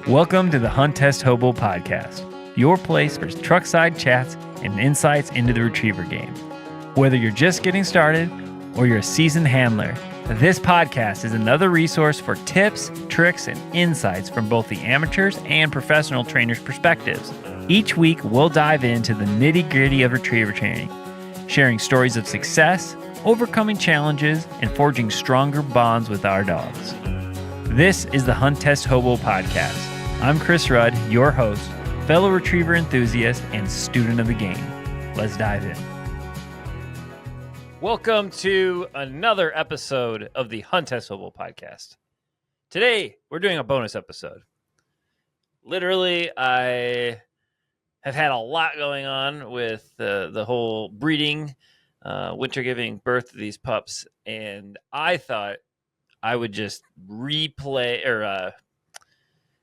Welcome to the Hunt Test Hobo Podcast, your place for truckside chats and insights into the retriever game. Whether you're just getting started or you're a seasoned handler, this podcast is another resource for tips, tricks, and insights from both the amateurs and professional trainers' perspectives. Each week, we'll dive into the nitty-gritty of retriever training, sharing stories of success, overcoming challenges, and forging stronger bonds with our dogs. This is the Hunt Test Hobo Podcast. I'm Chris Rudd, your host, fellow retriever enthusiast, and student of the game. Let's dive in. Welcome to another episode of the Hunt Test Hobo Podcast. Today, we're doing a bonus episode. Literally, I have had a lot going on with the whole breeding, winter giving birth to these pups, and I thought I would just replay, or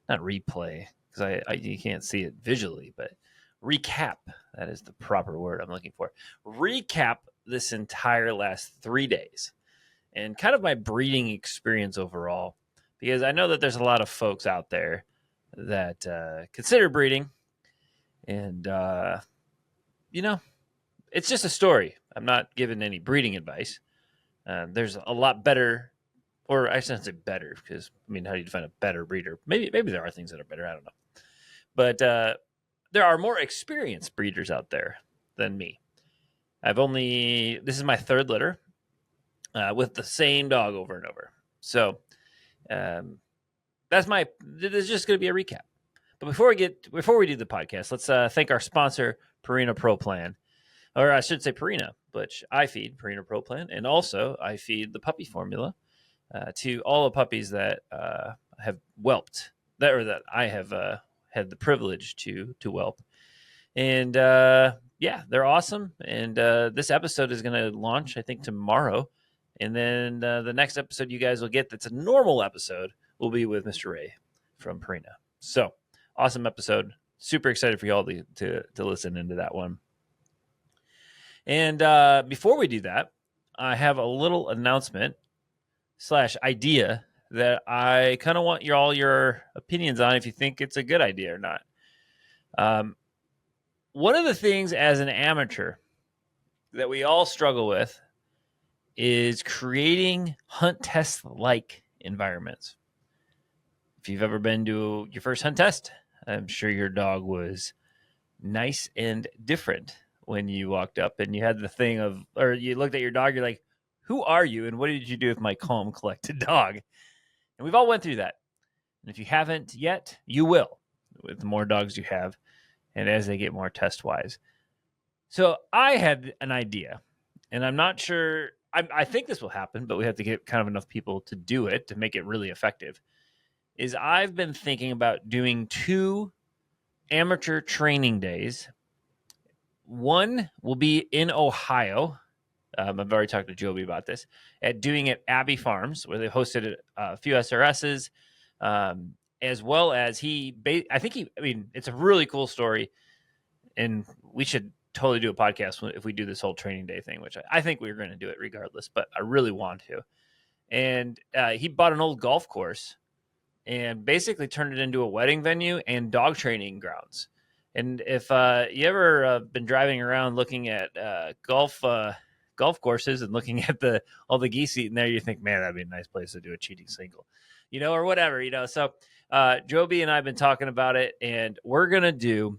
not replay, because you can't see it visually, but recap. That is the proper word I'm looking for. Recap this entire last 3 days and kind of my breeding experience overall, because I know that there's a lot of folks out there that consider breeding, and it's just a story. I'm not giving any breeding advice. There's a lot better, or I shouldn't say better, because how do you define a better breeder? Maybe there are things that are better. I don't know, but there are more experienced breeders out there than me. This is my third litter with the same dog over and over. So this is just going to be a recap. But before we do the podcast, let's thank our sponsor, Purina Pro Plan, or I should say Purina, which I feed Purina Pro Plan, and also I feed the puppy formula to all the puppies that have whelped, that I have had the privilege to whelp. And they're awesome. And this episode is going to launch, I think, tomorrow. And then the next episode you guys will get, that's a normal episode, will be with Mr. Ray from Purina. So awesome episode. Super excited for you all to listen into that one. And before we do that, I have a little announcement / idea that I kind of want your opinions on, if you think it's a good idea or not. One of the things as an amateur that we all struggle with is creating hunt test-like environments. If you've ever been to your first hunt test, I'm sure your dog was nice and different when you walked up and you had the thing of, or you looked at your dog, you're like, who are you and what did you do with my calm, collected dog? And we've all went through that. And if you haven't yet, you will, with the more dogs you have and as they get more test-wise. So I had an idea, and I'm not sure, I think this will happen, but we have to get kind of enough people to do it to make it really effective, is I've been thinking about doing 2 amateur training days. One will be in Ohio. I've already talked to Joby about this, doing at Abbey Farms, where they hosted a few SRSs, as well as it's a really cool story, and we should totally do a podcast if we do this whole training day thing, which I think we're going to do it regardless, but I really want to. And he bought an old golf course and basically turned it into a wedding venue and dog training grounds. And if you ever been driving around looking at golf courses and looking at all the geese eating there, you think, man, that'd be a nice place to do a cheating single, or whatever, So Joby and I have been talking about it, and we're going to do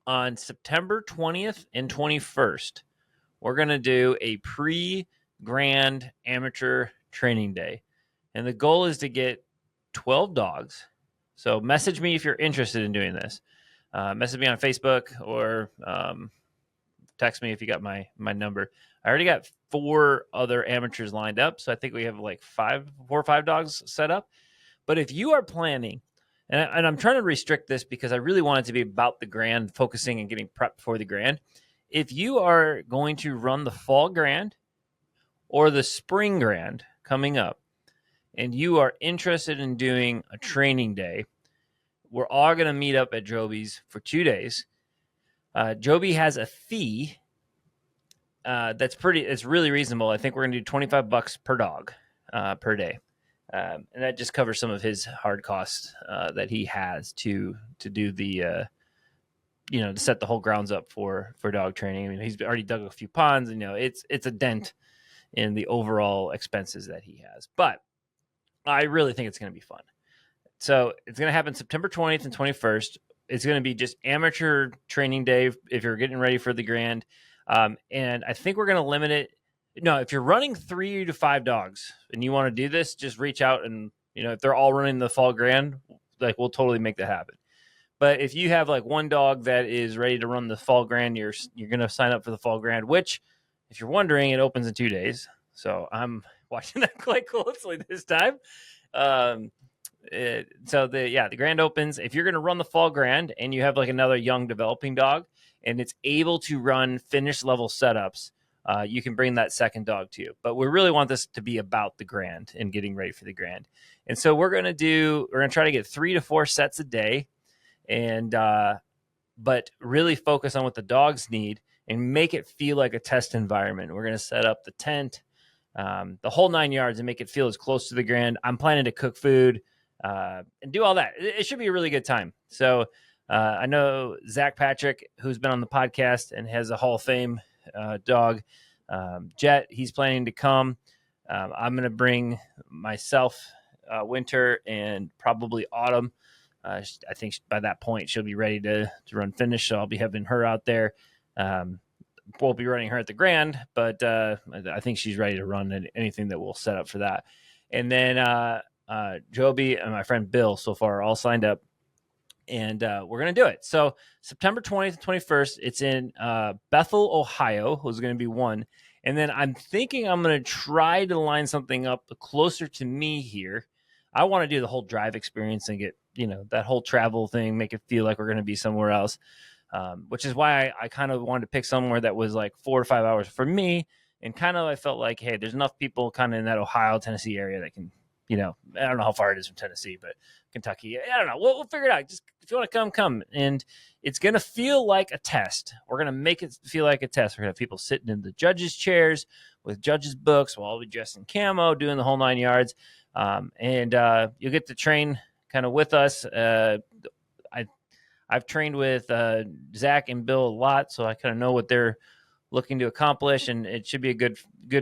on September 20th and 21st, we're going to do a pre-grand amateur training day. And the goal is to get 12 dogs. So message me if you're interested in doing this. Message me on Facebook or text me if you got my number. I already got 4 other amateurs lined up, so I think we have like 4 or 5 dogs set up. But if you are planning, and I'm trying to restrict this because I really want it to be about the grand, focusing and getting prepped for the grand. If you are going to run the fall grand or the spring grand coming up, and you are interested in doing a training day, we're all going to meet up at Joby's for 2 days. Joby has a fee it's really reasonable. I think we're going to do $25 per dog per day. And that just covers some of his hard costs that he has to do the to set the whole grounds up for dog training. I mean, he's already dug a few ponds, and it's a dent in the overall expenses that he has. But I really think it's going to be fun. So it's going to happen September 20th and 21st. It's going to be just amateur training day if you're getting ready for the Grand. And I think we're going to limit it. No, if you're running 3 to 5 dogs and you want to do this, just reach out and, if they're all running the Fall Grand, like we'll totally make that happen. But if you have like one dog that is ready to run the Fall Grand, you're going to sign up for the Fall Grand, which, if you're wondering, it opens in 2 days. So I'm watching that quite closely this time. The Grand opens. If you're going to run the Fall Grand and you have like another young developing dog and it's able to run finish level setups, you can bring that second dog too. But we really want this to be about the Grand and getting ready for the Grand. And so we're going to try to get 3 to 4 sets a day, and but really focus on what the dogs need and make it feel like a test environment. We're going to set up the tent, the whole 9 yards, and make it feel as close to the Grand. I'm planning to cook food and do all that. It should be a really good time. So I know Zach Patrick, who's been on the podcast and has a Hall of Fame dog, Jet, he's planning to come. I'm going to bring myself Winter and probably Autumn. I think by that point she'll be ready to run finish, so I'll be having her out there. Won't be running her at the Grand, but I think she's ready to run anything that we'll set up for that. And then Joby and my friend Bill so far are all signed up, and we're going to do it. So September 20th and 21st, it's in Bethel, Ohio, who's going to be one. And then I'm thinking I'm going to try to line something up closer to me here. I want to do the whole drive experience and get, that whole travel thing, make it feel like we're going to be somewhere else, which is why I kind of wanted to pick somewhere that was like 4 or 5 hours for me. And kind of I felt like, hey, there's enough people kind of in that Ohio, Tennessee area that can, I don't know how far it is from Tennessee, but Kentucky, I don't know. We'll figure it out. Just if you want to come. And it's going to feel like a test. We're going to make it feel like a test. We're going to have people sitting in the judges' chairs with judges' books. We'll all be dressed in camo, doing the whole 9 yards. And you'll get to train kind of with us. I've trained with Zach and Bill a lot, so I kind of know what they're looking to accomplish, and it should be a good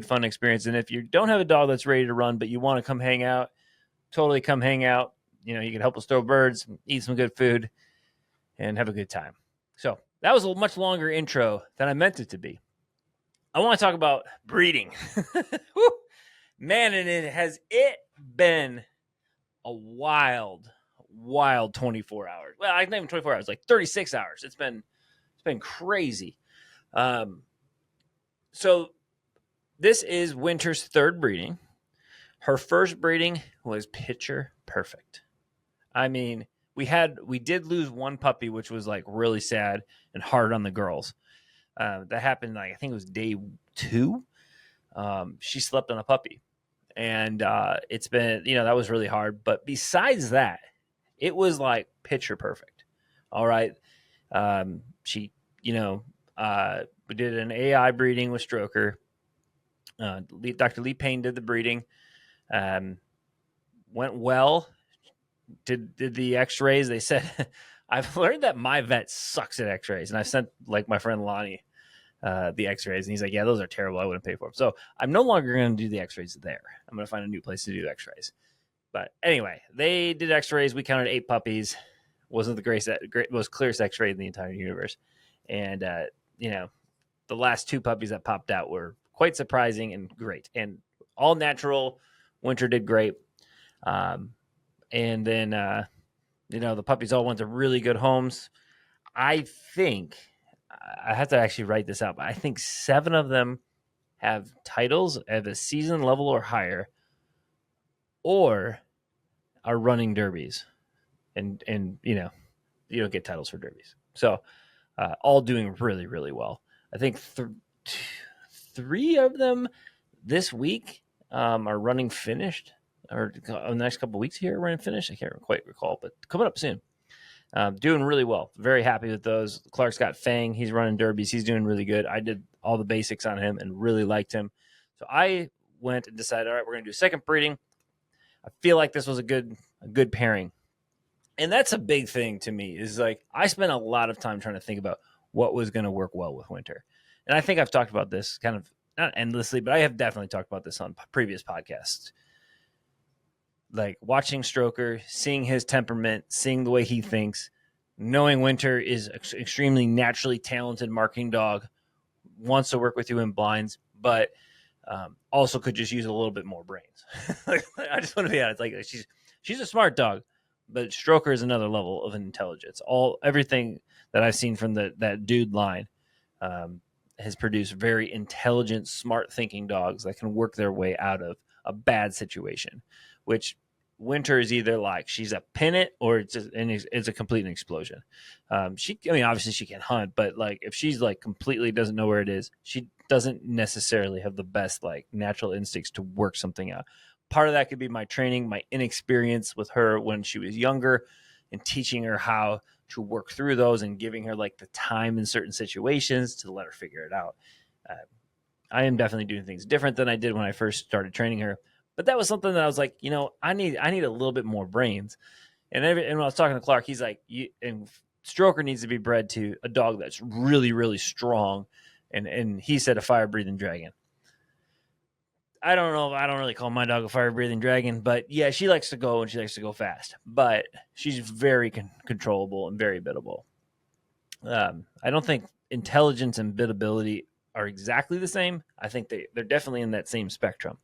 fun experience. And if you don't have a dog that's ready to run, but you want to come hang out, totally come hang out. You can help us throw birds, eat some good food, and have a good time. So that was a much longer intro than I meant it to be. I want to talk about breeding. Man, and it been a wild 24 hours. Well, I not even 24 hours, like 36 hours. It's been crazy. So this is Winter's third breeding. Her first breeding was picture perfect. I mean, we did lose one puppy, which was like really sad and hard on the girls. That happened, like, I think it was day 2. She slept on a puppy. And it's been, that was really hard. But besides that, it was like picture perfect. All right. She, we did an AI breeding with Stroker. Dr. Lee Payne did the breeding. Went well. Did the x-rays. They said, I've learned that my vet sucks at x-rays. And I sent like my friend Lonnie the x-rays, and he's like, yeah, those are terrible. I wouldn't pay for them. So I'm no longer going to do the x-rays there. I'm going to find a new place to do x-rays. But anyway, they did x-rays. We counted 8 puppies. Wasn't the most clearest x-ray in the entire universe. And, the last 2 puppies that popped out were quite surprising and great. And all natural. Winter did great. And then, the puppies all went to really good homes. I think, I have to actually write this out, but I think 7 of them have titles at a season level or higher, or are running derbies. And you don't get titles for derbies. So all doing really, really well. I think 3 of them this week are running finished, or in the next couple of weeks here running finished. I can't quite recall, but coming up soon. Doing really well. Very happy with those. Clark's got Fang. He's running derbies. He's doing really good. I did all the basics on him and really liked him. So I went and decided, all right, we're going to do second breeding. I feel like this was a good pairing. And that's a big thing to me, is like I spent a lot of time trying to think about what was going to work well with Winter. And I think I've talked about this kind of not endlessly, but I have definitely talked about this on previous podcasts. Like watching Stroker, seeing his temperament, seeing the way he thinks, knowing Winter is an extremely naturally talented marking dog, wants to work with you in blinds, but also could just use a little bit more brains. I just want to be honest. Like she's a smart dog, but Stroker is another level of intelligence. Everything that I've seen from that dude line has produced very intelligent, smart thinking dogs that can work their way out of a bad situation, which Winter is either like she's a pennant or it's a complete explosion. Obviously she can hunt, but like if she's like completely doesn't know where it is, she doesn't necessarily have the best like natural instincts to work something out. Part of that could be my training, my inexperience with her when she was younger, and teaching her how to work through those and giving her like the time in certain situations to let her figure it out. I am definitely doing things different than I did when I first started training her. But that was something that I was like, I need a little bit more brains. And when I was talking to Clark, he's like, and Stroker needs to be bred to a dog that's really, really strong. And he said a fire-breathing dragon. I don't know. I don't really call my dog a fire-breathing dragon, but yeah, she likes to go and she likes to go fast. But she's very controllable and very biddable. I don't think intelligence and biddability are exactly the same. I think they're definitely in that same spectrum.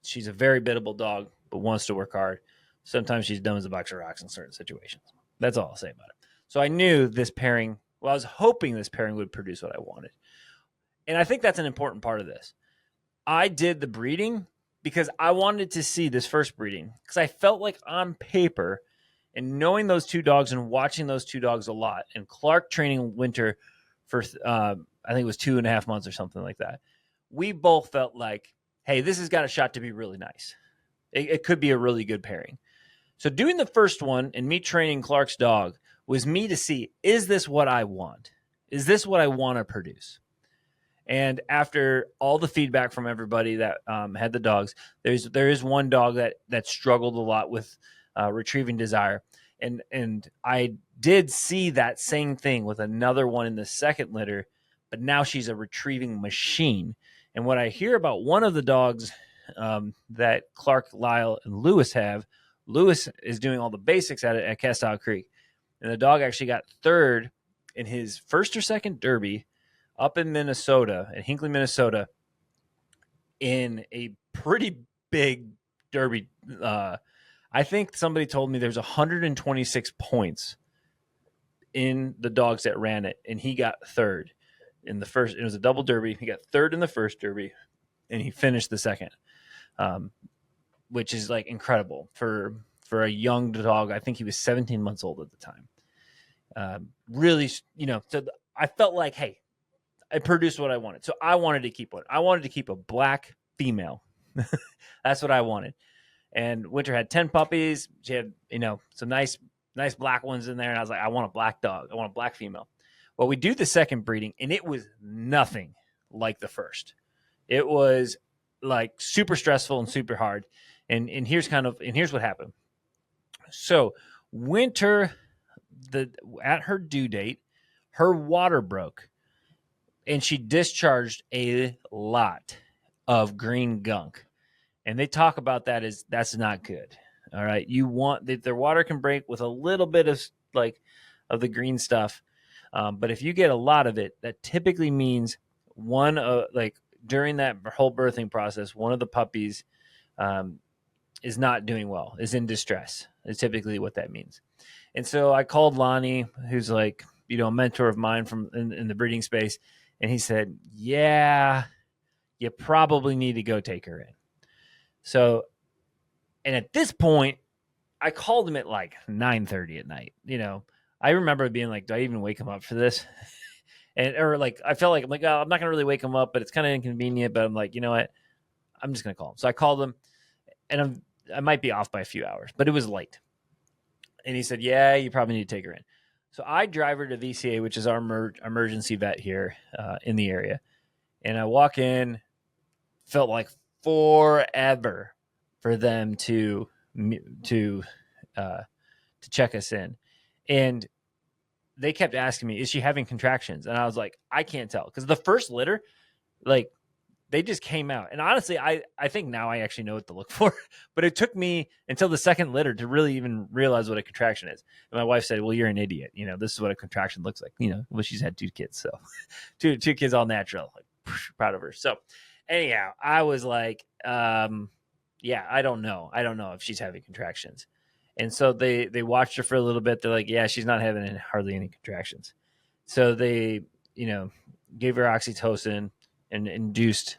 She's a very biddable dog, but wants to work hard. Sometimes she's dumb as a box of rocks in certain situations. That's all I'll say about it. So I knew this pairing, I was hoping this pairing would produce what I wanted. And I think that's an important part of this. I did the breeding because I wanted to see this first breeding because I felt like on paper and knowing those two dogs and watching those two dogs a lot, and Clark training Winter for, I think it was 2.5 months or something like that. We both felt like, hey, this has got a shot to be really nice. It could be a really good pairing. So doing the first one and me training Clark's dog was me to see, is this what I want? Is this what I want to produce? And after all the feedback from everybody that had the dogs, there is one dog that struggled a lot with retrieving desire. And I did see that same thing with another one in the second litter, but now she's a retrieving machine. And what I hear about one of the dogs that Clark, Lyle, and Lewis have, Lewis is doing all the basics at Castile Creek. And the dog actually got third in his first or second derby up in Minnesota, at Hinckley, Minnesota, in a pretty big derby. I think somebody told me there's 126 points in the dogs that ran it, and he got third in the first. It was a double derby. He got third in the first derby, and he finished the second, which is like incredible for a young dog. I think he was 17 months old at the time. Really, so I felt like, hey, I produced what I wanted. So I wanted to keep one. I wanted to keep a black female. That's what I wanted. And Winter had 10 puppies. She had, some nice black ones in there. And I was like, I want a black dog. I want a black female. Well, we do the second breeding, and it was nothing like the first. It was like super stressful and super hard. And here's what happened. So Winter, at her due date, her water broke. And she discharged a lot of green gunk. And they talk about that as that's not good. All right. You want that their water can break with a little bit of the green stuff. But if you get a lot of it, that typically means during that whole birthing process, one of the puppies is not doing well, is in distress, is typically what that means. And so I called Lonnie, who's a mentor of mine from in the breeding space. And he said, yeah, you probably need to go take her in. So, and at this point, I called him at like 9:30 at night. I remember being like, do I even wake him up for this? I felt like, oh, I'm not going to really wake him up, but it's kind of inconvenient. But I'm like, you know what? I'm just going to call him. So I called him, and I might be off by a few hours, but it was late. And he said, yeah, you probably need to take her in. So I drive her to VCA, which is our emergency vet here in the area. And I walk in, felt like forever for them to check us in. And they kept asking me, is she having contractions? And I was like, I can't tell. Because the first litter, like, they just came out. And honestly, I think now I actually know what to look for. But it took me until the second litter to really even realize what a contraction is. And my wife said, well, you're an idiot. You know, this is what a contraction looks like. You know, well, she's had 2 kids. So two kids all natural. Like, proud of her. So anyhow, I was like, yeah, I don't know. I don't know if she's having contractions. And so they watched her for a little bit. They're like, yeah, she's not having hardly any contractions. So they, you know, gave her oxytocin and induced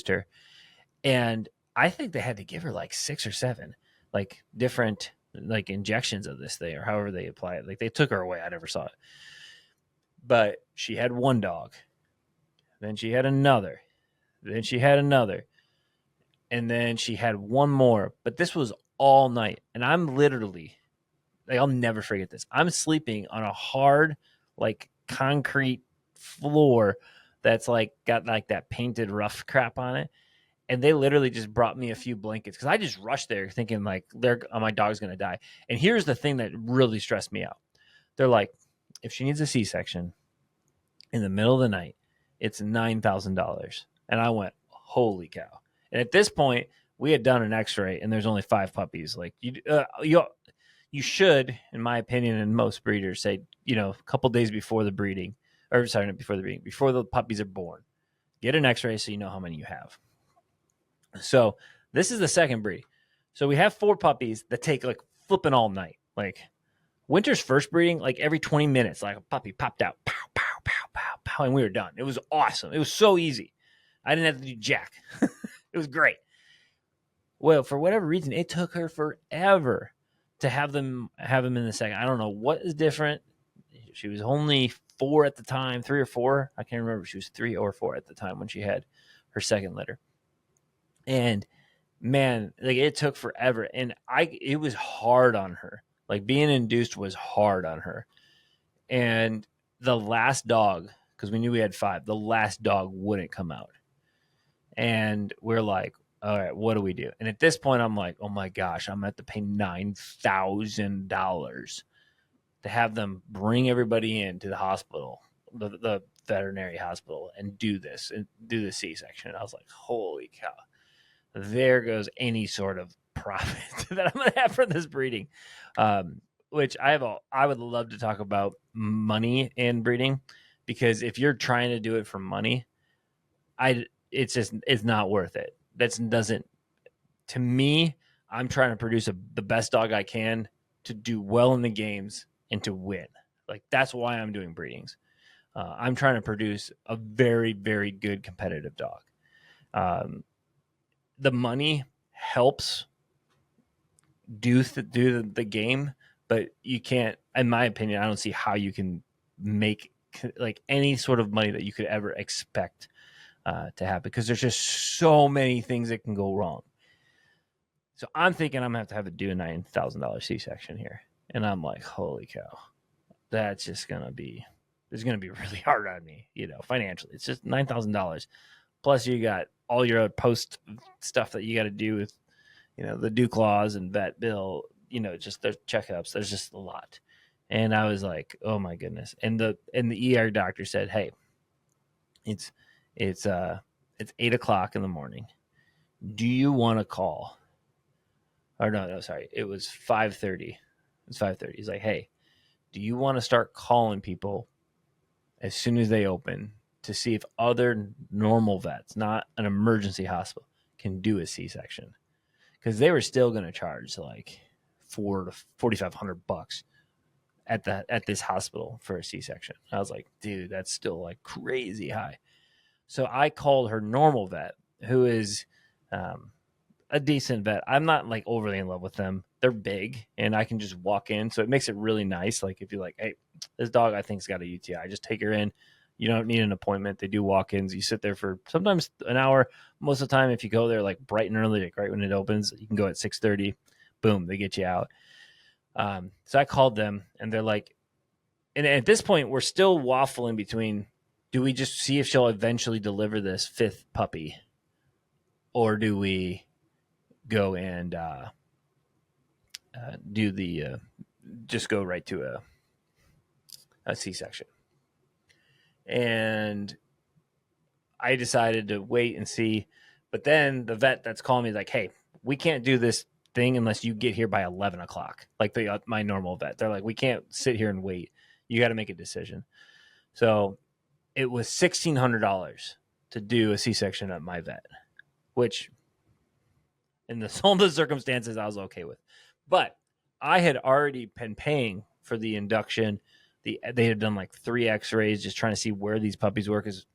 her. And I think they had to give her like 6 or 7, like different like injections of this thing or however they apply it. Like they took her away. I never saw it. But she had 1 dog. Then she had another. Then she had another. And then she had 1 more. But this was all night. And I'm literally, like, I'll never forget this. I'm sleeping on a hard, like, concrete floor that's like got like that painted rough crap on it. And they literally just brought me a few blankets because I just rushed there thinking like my dog's going to die. And here's the thing that really stressed me out. They're like, if she needs a C-section in the middle of the night, it's $9,000. And I went, holy cow. And at this point, we had done an X-ray, and there's only 5 puppies. Like you should, in my opinion, and most breeders say, you know, a couple days before the breeding, or sorry, not before the breeding, before the puppies are born, get an X-ray so you know how many you have. So this is the second breed. So we have 4 puppies that take like flipping all night. Like Winter's first breeding, like every 20 minutes, like a puppy popped out, pow, pow, pow, pow, pow, and we were done. It was awesome. It was so easy. I didn't have to do jack. It was great. Well, for whatever reason, it took her forever to have them in the second. I don't know what is different. She was only 4 at the time, 3 or 4. I can't remember if she was 3 or 4 at the time when she had her second litter. And man, like it took forever. And it was hard on her. Like being induced was hard on her. And the last dog, because we knew we had 5, the last dog wouldn't come out. And we're like, all right, what do we do? And at this point, I'm like, oh my gosh, I'm going to have to pay $9,000 to have them bring everybody into the hospital, the veterinary hospital, and do this and do the C-section. And I was like, holy cow, there goes any sort of profit that I'm going to have for this breeding. Which I would love to talk about money in breeding, because if you're trying to do it for money, it's not worth it. To me, I'm trying to produce the best dog I can to do well in the games and to win. Like that's why I'm doing breedings. I'm trying to produce a very, very good competitive dog. The money helps do the game, but you can't, in my opinion, I don't see how you can make like any sort of money that you could ever expect to happen, because there's just so many things that can go wrong. So I'm thinking I'm going to have to do a $9,000 C-section here. And I'm like, holy cow, that's just going to be, it's going to be really hard on me, you know, financially. It's just $9,000. Plus you got all your post stuff that you got to do with, you know, the due clause and vet bill, you know, just there's checkups. There's just a lot. And I was like, oh my goodness. And the ER doctor said, hey, it's 8:00 in the morning. Do you want to call? Or no, sorry. It was 5:30. It's 5:30. He's like, hey, do you want to start calling people as soon as they open to see if other normal vets, not an emergency hospital, can do a C-section? Because they were still going to charge like $400 to $4,500 at this hospital for a C-section. I was like, dude, that's still like crazy high. So I called her normal vet, who is a decent vet. I'm not like overly in love with them. They're big and I can just walk in. So it makes it really nice. Like if you're like, hey, this dog I think's got a UTI, just take her in. You don't need an appointment. They do walk-ins. You sit there for sometimes an hour. Most of the time, if you go there like bright and early, like right when it opens, you can go at 6:30. Boom, they get you out. So I called them and they're like, and at this point, we're still waffling between, do we just see if she'll eventually deliver this 5th puppy, or do we go and do the just go right to a C-section. And I decided to wait and see. But then the vet that's calling me is like, hey, we can't do this thing unless you get here by 11 o'clock, like my normal vet. They're like, we can't sit here and wait. You got to make a decision. So it was $1,600 to do a C-section at my vet, which in all the circumstances I was okay with. But I had already been paying for the induction. They had done like 3 x-rays just trying to see where these puppies were, because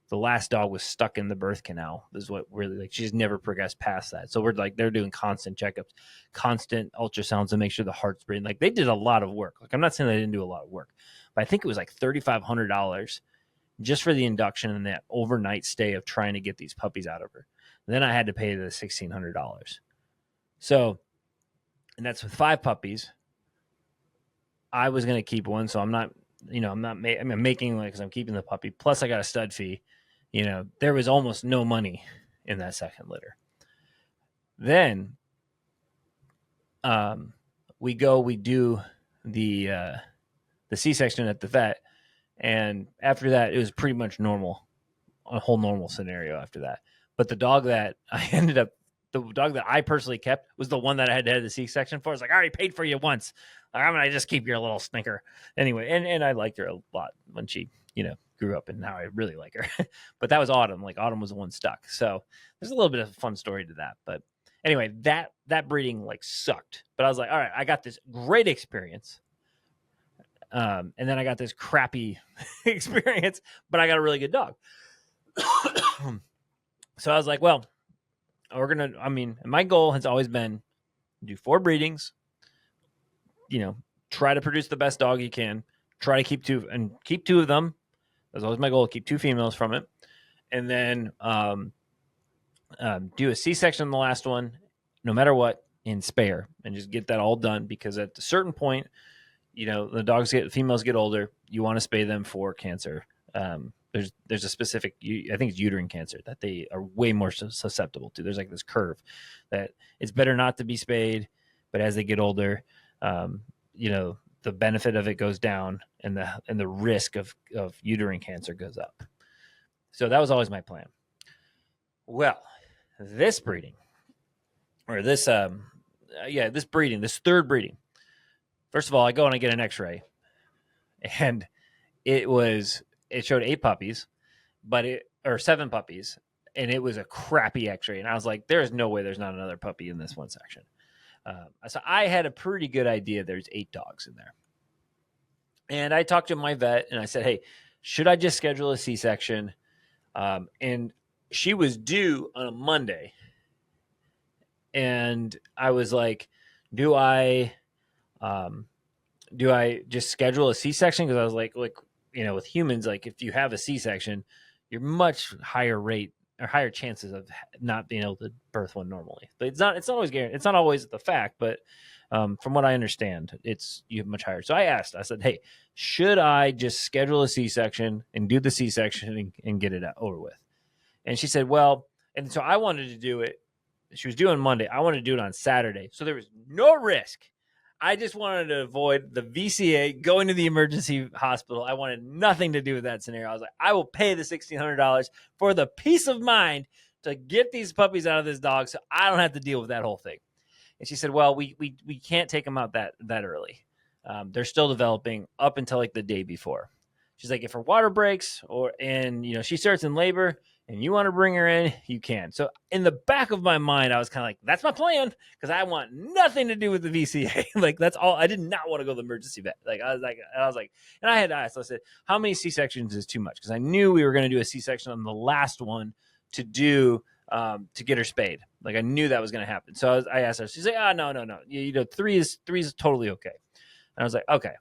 the last dog was stuck in the birth canal. This is what really, like, she's never progressed past that. So we're like, they're doing constant checkups, constant ultrasounds to make sure the heart's beating. Like, they did a lot of work. Like, I'm not saying they didn't do a lot of work, but I think it was like $3,500 just for the induction and that overnight stay of trying to get these puppies out of her. And then I had to pay the $1,600. So, and that's with 5 puppies. I was going to keep one, so I'm not, I'm making like, because I'm keeping the puppy. Plus, I got a stud fee. There was almost no money in that second litter. Then, we do the C-section at the vet, and after that, it was pretty much normal, a whole normal scenario after that. But the dog that I personally kept was the one that I had to have the C-section for. I was like, I already paid for you once. I'm going to just keep your little stinker. Anyway, and I liked her a lot when she, grew up, and now I really like her. But that was Autumn. Like, Autumn was the one stuck. So there's a little bit of a fun story to that. But anyway, that breeding like sucked. But I was like, all right, I got this great experience. And then I got this crappy experience, but I got a really good dog. So I was like, well, my goal has always been do 4 breedings, try to produce the best dog you can, try to keep 2 of them. That's always my goal, keep 2 females from it. And then do a C-section on the last one, no matter what, and spare, and just get that all done, because at a certain point, the females get older, you want to spay them for cancer. There's a specific, I think it's uterine cancer, that they are way more susceptible to. There's like this curve that it's better not to be spayed, but as they get older, the benefit of it goes down, and the risk of uterine cancer goes up. So that was always my plan. Well, this breeding, or this third breeding. First of all, I go and I get an X-ray, and it showed 8 puppies, or 7 puppies, and it was a crappy X-ray. And I was like, there's no way there's not another puppy in this one section. So I had a pretty good idea there's 8 dogs in there. And I talked to my vet, and I said, hey, should I just schedule a C-section? And she was due on a Monday. And I was like, do I just schedule a C-section? Because I was like, with humans, like, if you have a C-section, you're much higher rate or higher chances of not being able to birth one normally. But it's not always guaranteed. It's not always the fact, but from what I understand, you have much higher. So I said, hey, should I just schedule a C-section and do the C-section and get it over with? And she said, well, and so I wanted to do it. She was due on Monday. I wanted to do it on Saturday. So there was no risk. I just wanted to avoid the VCA, going to the emergency hospital. I wanted nothing to do with that scenario. I was like, I will pay the $1,600 for the peace of mind to get these puppies out of this dog, so I don't have to deal with that whole thing. And she said, well, we can't take them out that early. They're still developing up until like the day before. She's like, if her water breaks and she starts in labor and you want to bring her in, you can. So in the back of my mind, I was kind of like, that's my plan, because I want nothing to do with the VCA. Like, that's all. I did not want to go to the emergency vet. Like, I was like, and I had asked, I said, how many C-sections is too much? Because I knew we were going to do a C-section on the last one to get her spayed. Like, I knew that was going to happen. So I asked her, she's like, no. 3 is totally okay. And I was like, okay.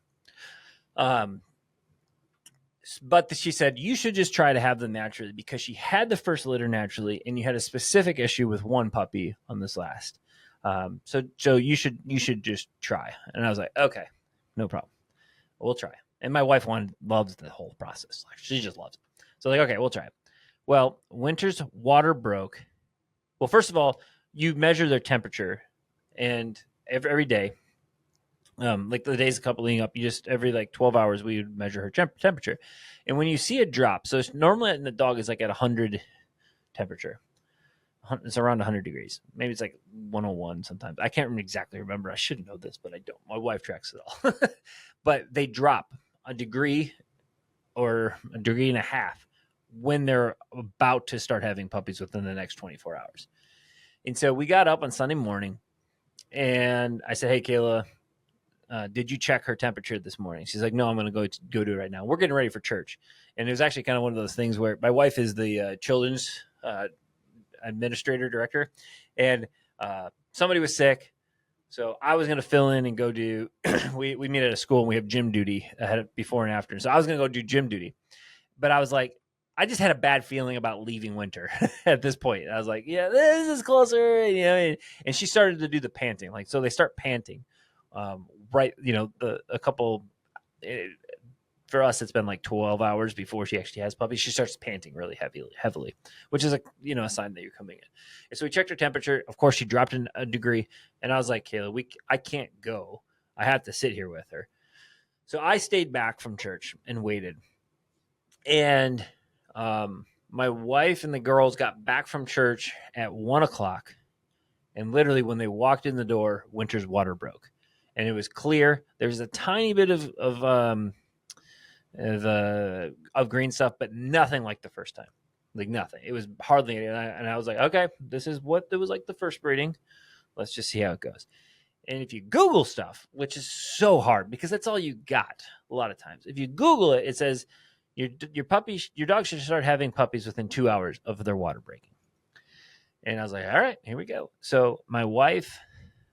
But she said, you should just try to have them naturally, because she had the first litter naturally, and you had a specific issue with one puppy on this last. So you should just try. And I was like, okay, no problem. We'll try. And my wife loves the whole process. Like, she just loves it. So like, okay, we'll try it. Well, Winter's water broke. Well, first of all, you measure their temperature, and every day, like the days a couple leading up, you just every like 12 hours we would measure her temperature, and when you see a drop, so it's normally the dog is like at 100 temperature. It's around 100 degrees. Maybe it's like 101 sometimes. I can't exactly remember. I should know this, but I don't. My wife tracks it all. But they drop a degree or a degree and a half when they're about to start having puppies within the next 24 hours. And so we got up on Sunday morning, and I said, hey, Kayla, did you check her temperature this morning? She's like, no, I'm going to go do it right now. We're getting ready for church. And it was actually kind of one of those things where my wife is the children's administrator director, and somebody was sick, so I was going to fill in and go do we meet at a school and we have gym duty ahead before and after, so I was going to go do gym duty, but I was like, I just had a bad feeling about leaving Winter at this point. I was like, yeah, this is closer, and she started to do the panting, like, so they start panting, right, a couple, for us, it's been like 12 hours before she actually has puppies. She starts panting really heavily, which is a sign that you're coming in. And so we checked her temperature. Of course, she dropped in a degree, and I was like, Kayla, I can't go. I have to sit here with her. So I stayed back from church and waited. And my wife and the girls got back from church at 1:00, and literally when they walked in the door, Winter's water broke, and it was clear. There was a tiny bit of green stuff, but nothing like the first time. Like nothing. It was hardly, and I was like, okay, this is what it was like the first breeding. Let's just see how it goes. And if you Google stuff, which is so hard because that's all you got a lot of times. If you Google it, it says your dog should start having puppies within 2 hours of their water breaking. And I was like, all right, here we go. So my wife,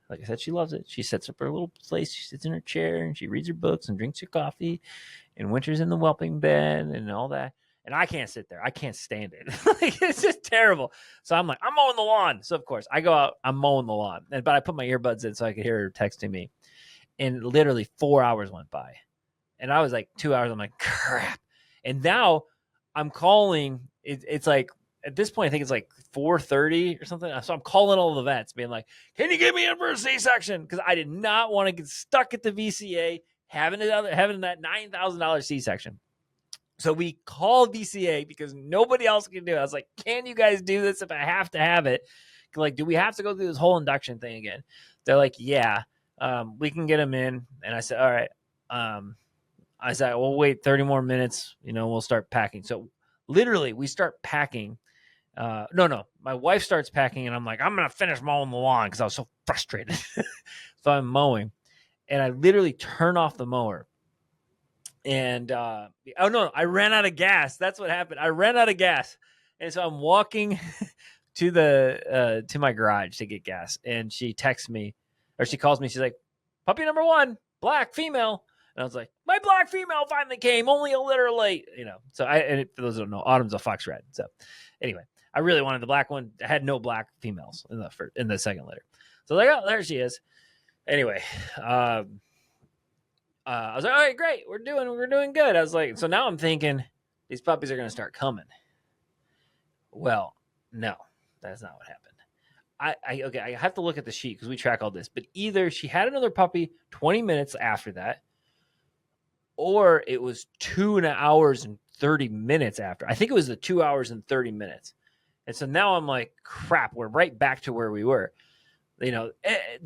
like I said, she loves it. She sets up her little place. She sits in her chair and she reads her books and drinks her coffee. And Winter's in the Whelping bed and all that. And I can't sit there. I can't stand it. It's just terrible. So I'm like, I'm mowing the lawn. So, of course, I go out. I'm mowing the lawn. But I put my earbuds in so I could hear her texting me. And literally 4 hours went by. And I was like 2 hours. I'm like, crap. And now I'm calling. It's like, at this point, I think it's like 4:30 or something. So I'm calling all the vets being like, can you get me in for a C-section? Because I did not want to get stuck at the VCA having that $9,000 C-section. So we called VCA because nobody else can do it. I was like, can you guys do this if I have to have it? Like, do we have to go through this whole induction thing again? They're like, yeah, we can get them in. And I said, all right. I said, we'll wait 30 more minutes. We'll start packing. So literally we start packing. No. My wife starts packing and I'm like, I'm going to finish mowing the lawn because I was so frustrated. So I'm mowing and I literally turn off the mower. And I ran out of gas. That's what happened. I ran out of gas, and so I'm walking to my garage to get gas. And she texts me, or she calls me. She's like, "Puppy number 1, black female." And I was like, "My black female finally came, only a litter late." So and for those who don't know, Autumn's a fox red. So anyway, I really wanted the black one. I had no black females in the second litter. So like, oh, there she is. Anyway, I was like, all right, great. We're doing good. I was like, so now I'm thinking these puppies are going to start coming. Well, no, that's not what happened. I have to look at the sheet because we track all this, but either she had another puppy 20 minutes after that, or it was 2 hours and 30 minutes after. I think it was the 2 hours and 30 minutes. And so now I'm like, crap, we're right back to where we were,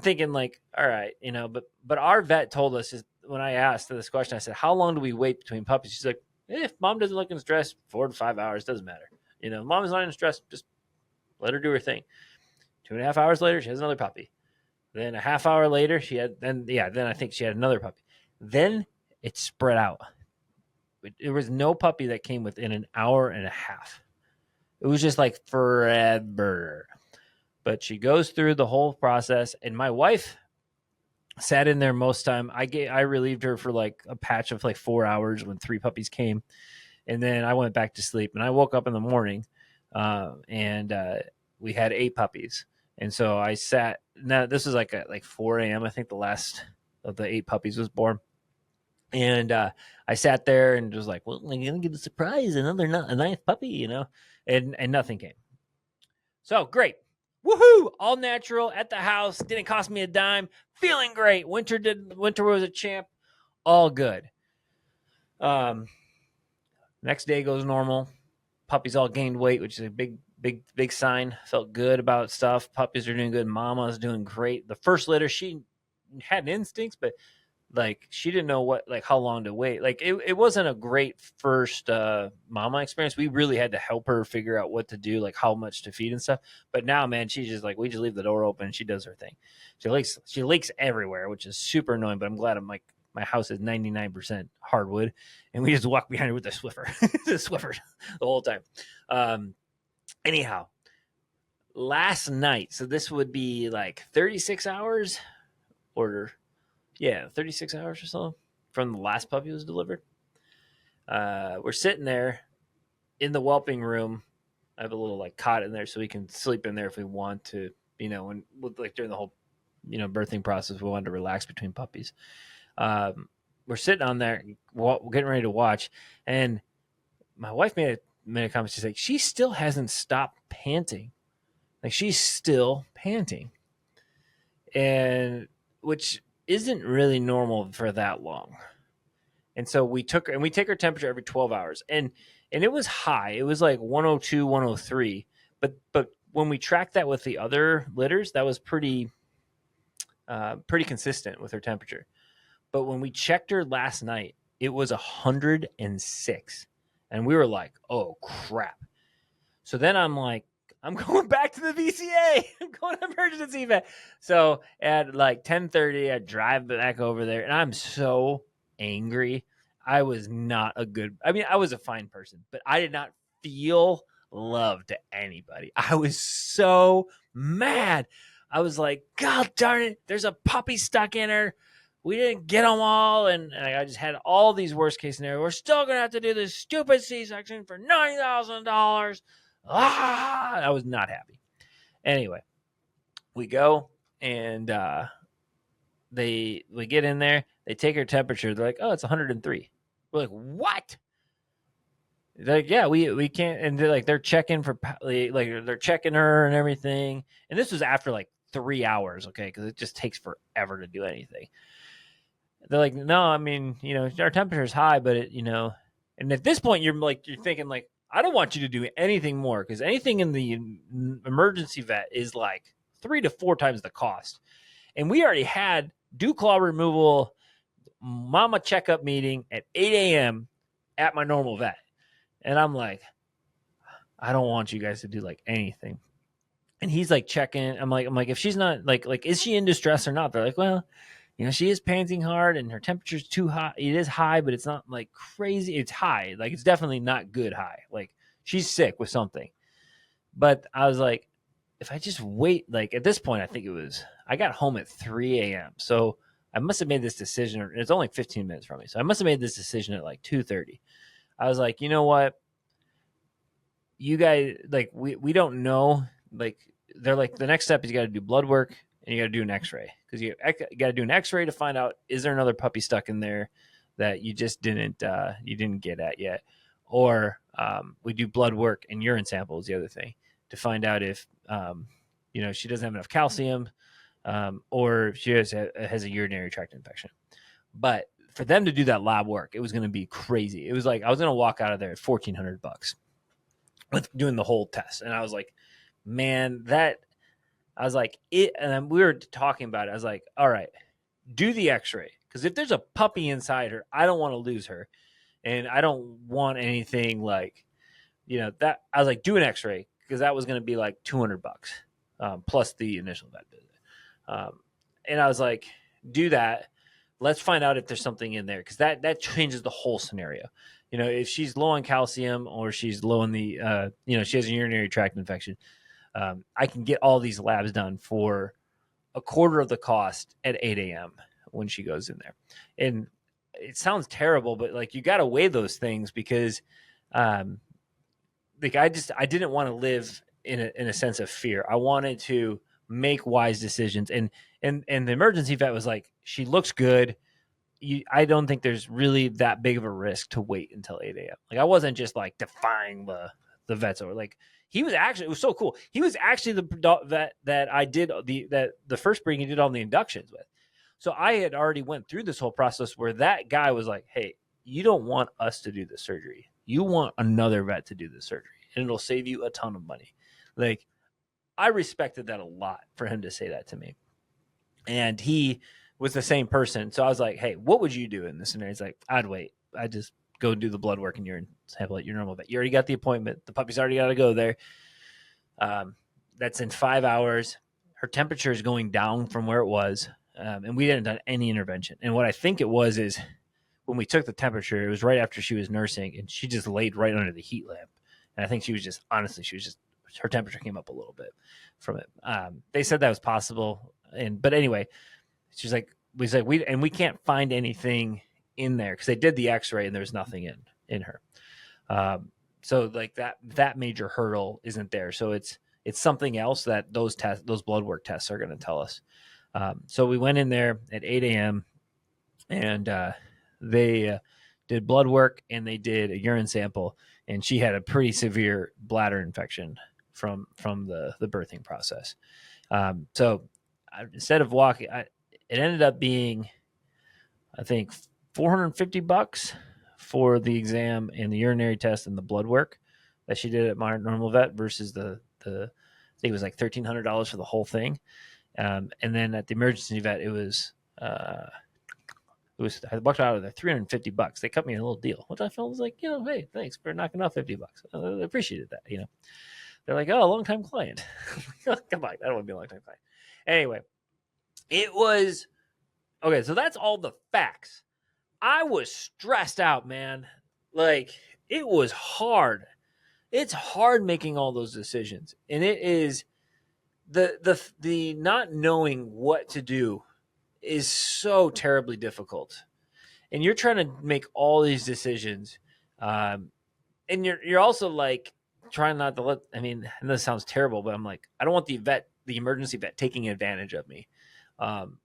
thinking like, all right, but our vet told us, when I asked this question, I said, how long do we wait between puppies? She's like, if mom doesn't look in stress, 4 to 5 hours, doesn't matter. Mom is not in stress, just let her do her thing. 2.5 hours later, she has another puppy. Then a half hour later, then I think she had another puppy. Then it spread out. There was no puppy that came within an hour and a half. It was just like forever. But she goes through the whole process, and my wife sat in there most time. I relieved her for like a patch of like 4 hours when 3 puppies came, and then I went back to sleep. And I woke up in the morning, and we had 8 puppies. And so I sat. Now this was like at 4 a.m. I think the last of the 8 puppies was born. And I sat there and was like, well, I'm gonna get a surprise, a ninth puppy, and nothing came. So great. Woohoo! All natural at the house. Didn't cost me a dime. Feeling great. Winter was a champ. All good. Next day goes normal. Puppies all gained weight, which is a big sign. Felt good about stuff. Puppies are doing good. Mama's doing great. The first litter, she had instincts, but like she didn't know how long to wait. Like it wasn't a great first mama experience. We really had to help her figure out what to do, like how much to feed and stuff. But now, man, she's just like, we just leave the door open and she does her thing. She leaks everywhere, which is super annoying, but I'm glad I'm like, my house is 99% hardwood, and we just walk behind her with the Swiffer, the whole time. Anyhow, last night, so this would be like 36 hours 36 hours or so from the last puppy was delivered. We're sitting there in the whelping room. I have a little like cot in there so we can sleep in there if we want to, when like during the whole, birthing process, we wanted to relax between puppies. We're sitting on there, getting ready to watch, and my wife made a comment. She's like, she still hasn't stopped panting. Like she's still panting, and which isn't really normal for that long. And so we take her temperature every 12 hours, and it was high. It was like 102, 103. But when we tracked that with the other litters, that was pretty consistent with her temperature. But when we checked her last night, it was 106. And we were like, oh, crap. So then I'm like, I'm going back to the VCA. I'm going to emergency vet. So at like 10:30, I drive back over there, and I'm so angry. I was not I was a fine person, but I did not feel love to anybody. I was so mad. I was like, God darn it, there's a puppy stuck in her. We didn't get them all, and I just had all these worst case scenarios. We're still going to have to do this stupid C-section for $90,000. I was not happy. Anyway, we go, and we get in there. They take her temperature. They're like, oh, it's 103. We're like, what? They're like, yeah, we can't. And they're checking they're checking her and everything. And this was after like 3 hours, okay, because it just takes forever to do anything. They're like, no, I mean, our temperature is high, but and at this point you're thinking like, I don't want you to do anything more, because anything in the emergency vet is like 3 to 4 times the cost. And we already had dew claw removal, mama checkup meeting at 8 a.m. at my normal vet. And I'm like, I don't want you guys to do like anything. And he's like checking. I'm like, if she's not like, is she in distress or not? They're like, well, she is panting hard and her temperature's too high. It is high, but it's not like crazy. It's high. Like it's definitely not good high. Like she's sick with something. But I was like, if I just wait, like at this point, I got home at 3 a.m. So I must have made this decision. It's only 15 minutes from me. So I must have made this decision at like 2:30. I was like, you know what? You guys, like, we don't know. Like, they're like, the next step is you got to do blood work and you got to do an x-ray, because you got to do an x-ray to find out, is there another puppy stuck in there that you just didn't get at yet? Or we do blood work and urine sample is the other thing, to find out if, she doesn't have enough calcium, or she has a urinary tract infection. But for them to do that lab work, it was going to be crazy. It was like I was going to walk out of there at $1,400 with doing the whole test. And I was like, man, and we were talking about it. I was like, all right, do the x-ray. Because if there's a puppy inside her, I don't want to lose her. And I don't want anything like, that. I was like, do an x-ray, because that was going to be like $200 plus the initial vet visit. And I was like, do that. Let's find out if there's something in there, because that changes the whole scenario. If she's low on calcium, or she's low in the, she has a urinary tract infection, I can get all these labs done for a quarter of the cost at 8 a.m. when she goes in there. And it sounds terrible, but like you got to weigh those things, because I didn't want to live in a sense of fear. I wanted to make wise decisions. And the emergency vet was like, she looks good. I don't think there's really that big of a risk to wait until 8 a.m. Like I wasn't just like defying the vets, or like, He was actually, it was so cool. He was actually the dog that I did the first breeding he did all the inductions with. So I had already went through this whole process where that guy was like, hey, you don't want us to do the surgery. You want another vet to do the surgery, and it'll save you a ton of money. Like, I respected that a lot for him to say that to me. And he was the same person. So I was like, hey, what would you do in this scenario? He's like, I'd wait. I'd just go do the blood work and urine sample at your normal vet. You already got the appointment. The puppy's already got to go there. That's in 5 hours. Her temperature is going down from where it was. And we hadn't done any intervention. And what I think it was is when we took the temperature, it was right after she was nursing, and she just laid right under the heat lamp. And I think she was just, honestly, her temperature came up a little bit from it. They said that was possible. But anyway, she's like, we can't find anything in there because they did the x-ray and there's nothing in her. So like that major hurdle isn't there. So it's something else that those blood work tests are going to tell us. So we went in there at 8 a.m. and they did blood work and they did a urine sample, and she had a pretty severe bladder infection from the birthing process. So instead of walking, it ended up being, I think, $450 for the exam and the urinary test and the blood work that she did at my normal vet versus the I think it was like $1,300 for the whole thing. And then at the emergency vet, it was I walked out of there $350. They cut me a little deal, which I felt was like, hey, thanks for knocking off $50. I appreciated that. They're like, oh, long time client. Come on, I don't want to be a long time client. Anyway, it was okay. So that's all the facts. I was stressed out, man. Like, it was hard. It's hard making all those decisions, and it is the not knowing what to do is so terribly difficult. And you're trying to make all these decisions, and you're also like trying not to let. I mean, and this sounds terrible, but I'm like, I don't want the emergency vet, taking advantage of me.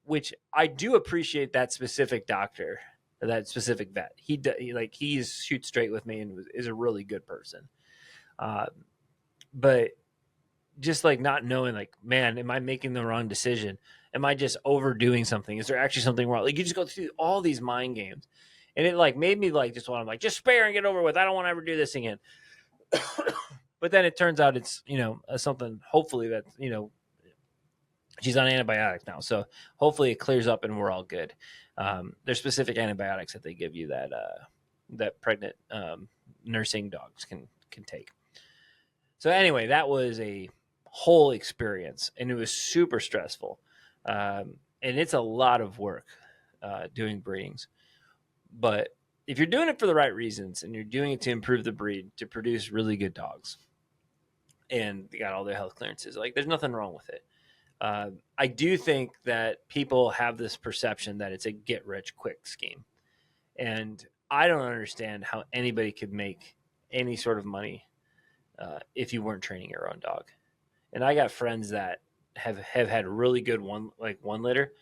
Which I do appreciate that specific doctor, or that specific vet. He's shoots straight with me and is a really good person. But just like not knowing, like, man, am I making the wrong decision? Am I just overdoing something? Is there actually something wrong? Like, you just go through all these mind games, and it like made me like just want to like just spare and get over with. I don't want to ever do this again. But then it turns out it's something. Hopefully that she's on antibiotics now, so hopefully it clears up and we're all good. There's specific antibiotics that they give you that pregnant nursing dogs can take. So anyway, that was a whole experience, and it was super stressful. And it's a lot of work doing breedings. But if you're doing it for the right reasons and you're doing it to improve the breed, to produce really good dogs, and they got all their health clearances, like, there's nothing wrong with it. I do think that people have this perception that it's a get-rich-quick scheme. And I don't understand how anybody could make any sort of money if you weren't training your own dog. And I got friends that have had really good one litter,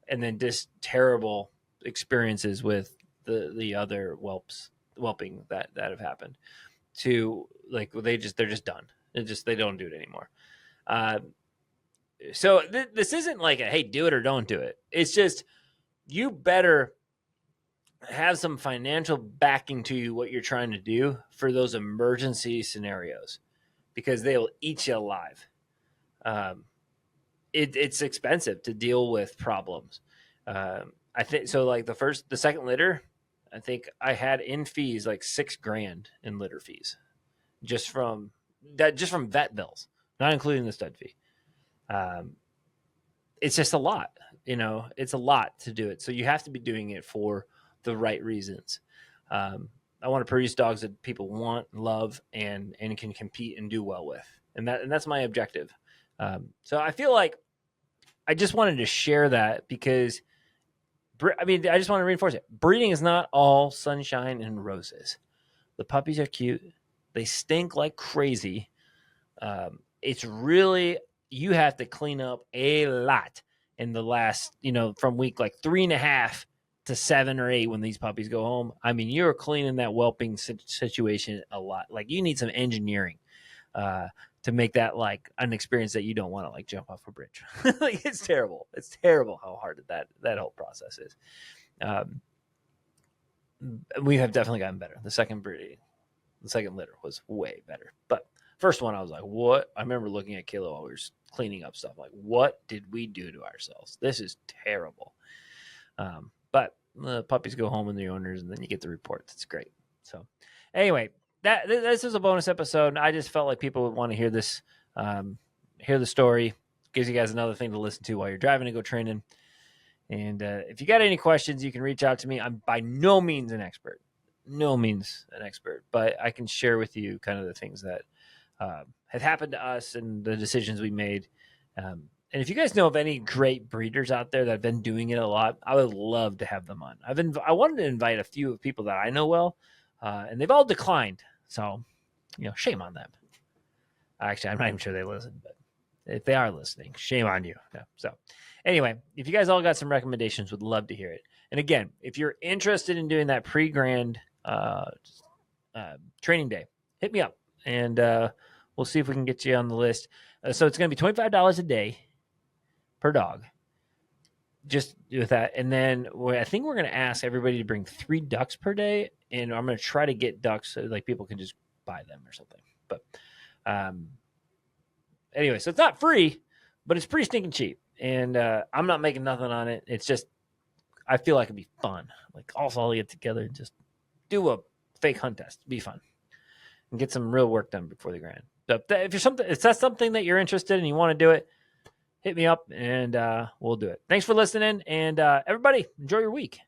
and then just terrible experiences with the other whelping that have happened. To like they're just done. They don't do it anymore. So this isn't like a hey, do it or don't do it. It's just you better have some financial backing to what you're trying to do for those emergency scenarios, because they will eat you alive. It's expensive to deal with problems. I think so. Like the second litter, I think I had in fees like $6,000 in litter fees, just from vet bills, not including the stud fee. It's just a lot, it's a lot to do it. So you have to be doing it for the right reasons. I want to produce dogs that people want, love, and can compete and do well with. And that's my objective. So I feel like I just wanted to share that because, I just want to reinforce it. Breeding is not all sunshine and roses. The puppies are cute. They stink like crazy. It's really, you have to clean up a lot in the last, from week like 3.5 to 7 or 8 when these puppies go home. I mean, you're cleaning that whelping situation a lot. Like, you need some engineering to make that like an experience that you don't want to like jump off a bridge. Like, it's terrible. It's terrible how hard that whole process is. We have definitely gotten better. The second litter was way better. But first one, I was like, what? I remember looking at Kayla while we were cleaning up stuff. Like, what did we do to ourselves? This is terrible. But the puppies go home with the owners, and then you get the reports. It's great. So anyway, this is a bonus episode. I just felt like people would want to hear this, hear the story. Gives you guys another thing to listen to while you're driving to go training. And if you got any questions, you can reach out to me. I'm by no means an expert, but I can share with you kind of the things that have happened to us and the decisions we made. And if you guys know of any great breeders out there that have been doing it a lot, I would love to have them on. I wanted to invite a few people that I know well, and they've all declined. So, shame on them. Actually, I'm not even sure they listen, but if they are listening, shame on you. Yeah, so anyway, if you guys all got some recommendations, would love to hear it. And again, if you're interested in doing that pre-grand training day, hit me up, and we'll see if we can get you on the list. So it's going to be $25 a day per dog. Just with that. And then I think we're going to ask everybody to bring 3 ducks per day. And I'm going to try to get ducks so like people can just buy them or something. But anyway, so it's not free, but it's pretty stinking cheap. And I'm not making nothing on it. It's just, I feel like it'd be fun. Like all get together and just do a fake hunt test. It'd be fun. And get some real work done before the grand. So if that's something that you're interested in and you want to do it, hit me up and we'll do it. Thanks for listening. And everybody, enjoy your week.